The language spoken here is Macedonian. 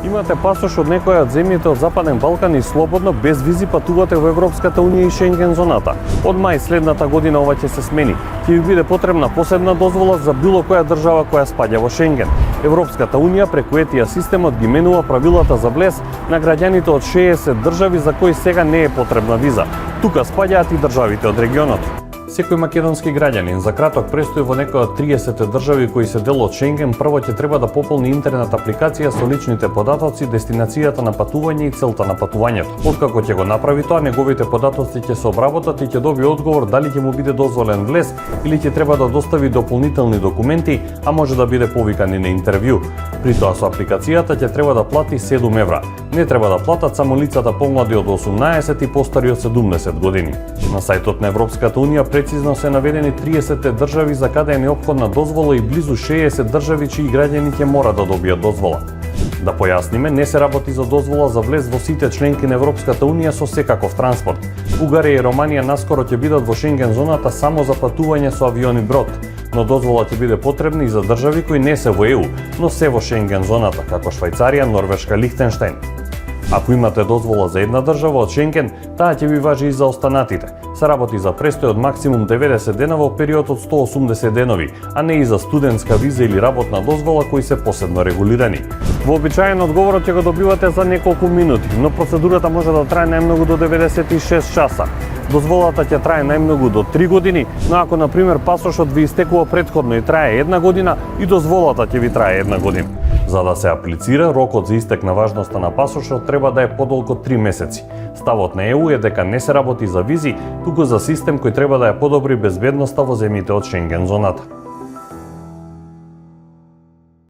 Имате пасош од некоја од земјите од Западен Балкан и слободно, без визи патувате во Европската Унија и Шенген зоната. Од мај следната година ова ќе се смени. Ќе ви биде потребна посебна дозвола за било која држава која спаѓа во Шенген. Европската Унија преку ETIAS системот ги менува правилата за влез на граѓаните од 60 држави за кои сега не е потребна виза. Тука спаѓаат и државите од регионот. Секој македонски граѓанин за краток престој во некоја од 30 држави кои се дел од Шенген прво ќе треба да пополни интернет апликација со личните податоци, дестинацијата на патување и целта на патувањето. Откако ќе го направи тоа, неговите податоци ќе се обработат и ќе добие одговор дали ќе му биде дозволен влез или ќе треба да достави дополнителни документи, а може да биде повикан и на интервју. При тоа со апликацијата ќе треба да плати 7 евра. Не треба да платат само лицата помлади од 18 и постари од 70 години. На сајтот на Европската Унија прецизно се наведени 30 држави за каде е неопходна дозвола и близу 60 држави чии граѓани ќе мора да добијат дозвола. Да појасниме, не се работи за дозвола за влез во сите членки на Европската Унија со секаков транспорт. Бугарија и Романија наскоро ќе бидат во Шенген зоната само за патување со авион и брод, но дозвола ќе биде потребна и за држави кои не се во ЕУ, но се во Шенген зоната, како Швајцарија, Норвешка, Лихтенштеин. Ако имате дозвола за една држава од Шенген, таа ќе ви важи и за останатите. Се работи за престој од максимум 90 дена во период од 180 денови, а не и за студентска виза или работна дозвола кои се посебно регулирани. Вообичаено одговорот ќе го добивате за неколку минути, но процедурата може да трае најмногу до 96 часа. Дозволата ќе трае најмногу до 3 години, но ако на пример пасошот ви истекува претходно и трае 1 година, и дозволата ќе ви трае 1 година. За да се аплицира, рокот за истек на важноста на пасошот треба да е подолг од 3 месеци. Ставот на ЕУ е дека не се работи за визи, туку за систем кој треба да ја подобри безбедноста во земјите од Шенген зоната.